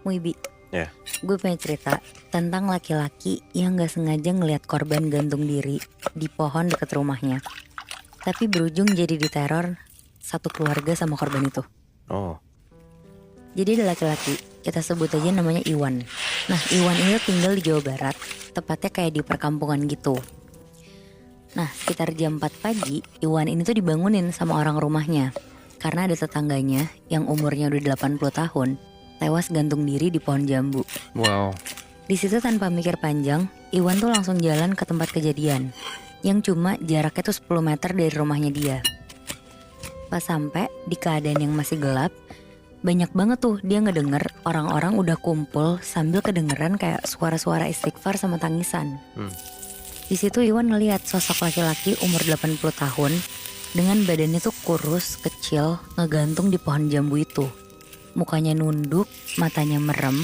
Wibi, Ya. gue punya cerita tentang laki-laki yang gak sengaja ngelihat korban gantung diri di pohon dekat rumahnya. Tapi berujung jadi diteror satu keluarga sama korban itu. Oh. Jadi ada laki-laki, kita sebut aja namanya Iwan. Nah, Iwan itu tinggal di Jawa Barat, tepatnya kayak di perkampungan gitu. Nah, sekitar jam 4 pagi, Iwan ini tuh dibangunin sama orang rumahnya. Karena ada tetangganya yang umurnya udah 80 tahun, tewas gantung diri di pohon jambu. Wow. Di situ tanpa mikir panjang, Iwan tuh langsung jalan ke tempat kejadian, yang cuma jaraknya tuh 10 meter dari rumahnya dia. Pas sampai di keadaan yang masih gelap, banyak banget tuh dia ngedenger orang-orang udah kumpul sambil kedengeran kayak suara-suara istighfar sama tangisan. Di situ Iwan ngeliat sosok laki-laki umur 80 tahun dengan badannya tuh kurus, kecil, ngegantung di pohon jambu itu. Mukanya nunduk, matanya merem,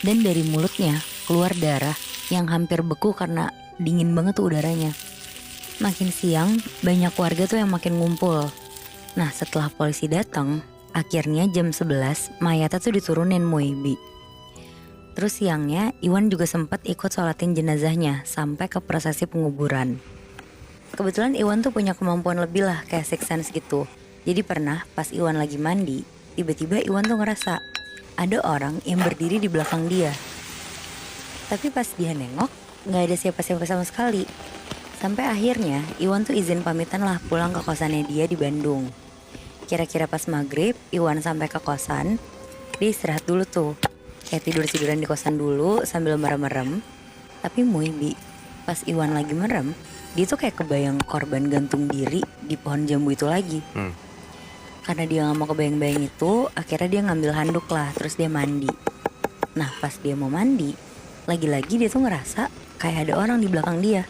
dan dari mulutnya keluar darah yang hampir beku karena dingin banget tuh udaranya. Makin siang, banyak warga tuh yang makin ngumpul. Nah, setelah polisi datang, akhirnya jam 11 mayatnya tuh diturunin Muibi. Terus siangnya Iwan juga sempat ikut sholatin jenazahnya sampai ke prosesi penguburan. Kebetulan Iwan tuh punya kemampuan lebih lah kayak sixth sense gitu. Jadi pernah pas Iwan lagi mandi, tiba-tiba Iwan tuh ngerasa ada orang yang berdiri di belakang dia. Tapi pas dia nengok, gak ada siapa-siapa sama sekali. Sampai akhirnya Iwan tuh izin pamitan lah pulang ke kosannya dia di Bandung. Kira-kira pas maghrib, Iwan sampai ke kosan, dia istirahat dulu tuh. Kayak tidur-tiduran di kosan dulu sambil merem-merem. Tapi Muibi, pas Iwan lagi merem, dia tuh kayak kebayang korban gantung diri di pohon jambu itu lagi. Karena dia gak mau kebayang-bayang itu, akhirnya dia ngambil handuk lah, terus dia mandi. Nah pas dia mau mandi, lagi-lagi dia tuh ngerasa kayak ada orang di belakang dia.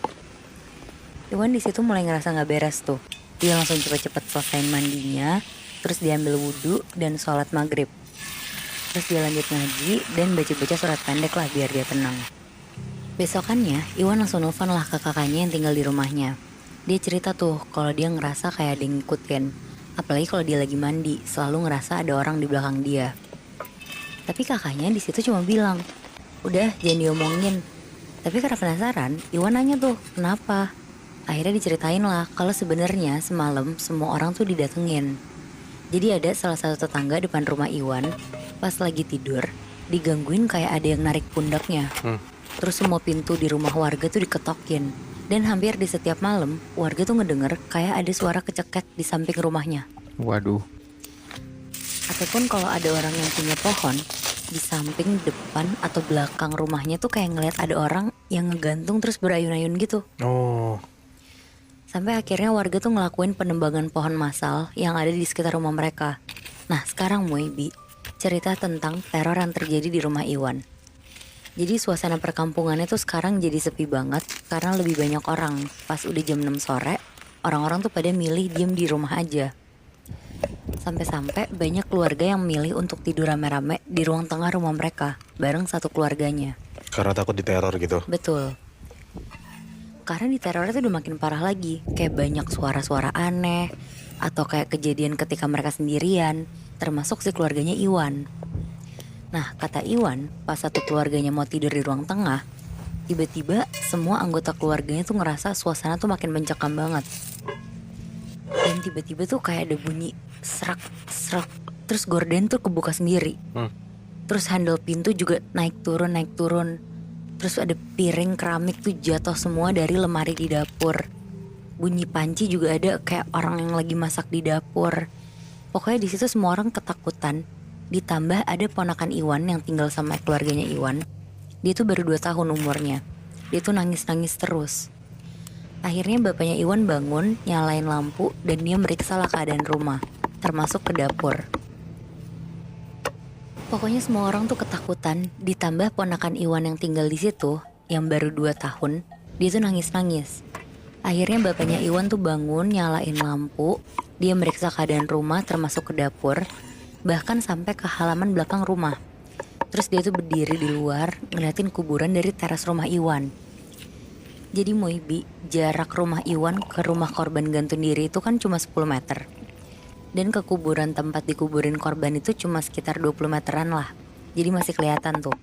Iwan di situ mulai ngerasa gak beres tuh. Dia langsung cepet-cepet selesaiin mandinya, terus dia ambil wudhu dan sholat maghrib. Terus dia lanjut ngaji dan baca-baca surat pendek lah biar dia tenang. Besokannya, Iwan langsung nelfon lah ke kakaknya yang tinggal di rumahnya. Dia cerita tuh kalau dia ngerasa kayak ada yang ngikutin. Apalagi kalau dia lagi mandi, selalu ngerasa ada orang di belakang dia. Tapi kakaknya di situ cuma bilang, udah jangan diomongin. Tapi karena penasaran, Iwan nanya tuh, kenapa? Akhirnya diceritain lah kalau sebenarnya semalam semua orang tuh didatengin. Jadi ada salah satu tetangga depan rumah Iwan, pas lagi tidur, digangguin kayak ada yang narik pundaknya. Terus semua pintu di rumah warga tuh diketokin. Dan hampir di setiap malam, warga tuh ngedenger kayak ada suara keceket di samping rumahnya. Waduh. Ataupun kalau ada orang yang punya pohon, di samping, depan, atau belakang rumahnya tuh kayak ngeliat ada orang yang ngegantung terus berayun-ayun gitu. Oh. Sampai akhirnya warga tuh ngelakuin penembangan pohon massal yang ada di sekitar rumah mereka. Nah sekarang Muibi, cerita tentang teror yang terjadi di rumah Iwan. Jadi suasana perkampungannya tuh sekarang jadi sepi banget karena lebih banyak orang. Pas udah jam 6 sore, orang-orang tuh pada milih diem di rumah aja. Sampai-sampai banyak keluarga yang milih untuk tidur rame-rame di ruang tengah rumah mereka, bareng satu keluarganya. Karena takut diteror gitu. Betul. Karena di terornya tuh udah makin parah lagi. Kayak banyak suara-suara aneh, atau kayak kejadian ketika mereka sendirian, termasuk si keluarganya Iwan. Nah kata Iwan, pas satu keluarganya mau tidur di ruang tengah, tiba-tiba semua anggota keluarganya tuh ngerasa suasana tuh makin mencekam banget. Dan tiba-tiba tuh kayak ada bunyi serak-serak, terus gorden tuh kebuka sendiri. Terus handle pintu juga naik turun. Terus ada piring keramik tuh jatuh semua dari lemari di dapur. Bunyi panci juga ada kayak orang yang lagi masak di dapur. Pokoknya di situ semua orang ketakutan. Ditambah ada ponakan Iwan yang tinggal sama keluarganya Iwan. Dia tuh baru 2 tahun umurnya. Dia tuh nangis-nangis terus. Akhirnya bapaknya Iwan bangun, nyalain lampu, dan dia meriksa lah keadaan rumah, termasuk ke dapur. Pokoknya semua orang tuh ketakutan, ditambah ponakan Iwan yang tinggal di situ, yang baru 2 tahun, dia tuh nangis-nangis. Akhirnya bapaknya Iwan tuh bangun, nyalain lampu, dia meriksa keadaan rumah termasuk ke dapur, bahkan sampai ke halaman belakang rumah. Terus dia tuh berdiri di luar, ngeliatin kuburan dari teras rumah Iwan. Jadi Muibi, jarak rumah Iwan ke rumah korban gantung diri itu kan cuma 10 meter. Dan ke kuburan tempat dikuburin korban itu cuma sekitar 20 meteran lah. jadi masih kelihatan tuh.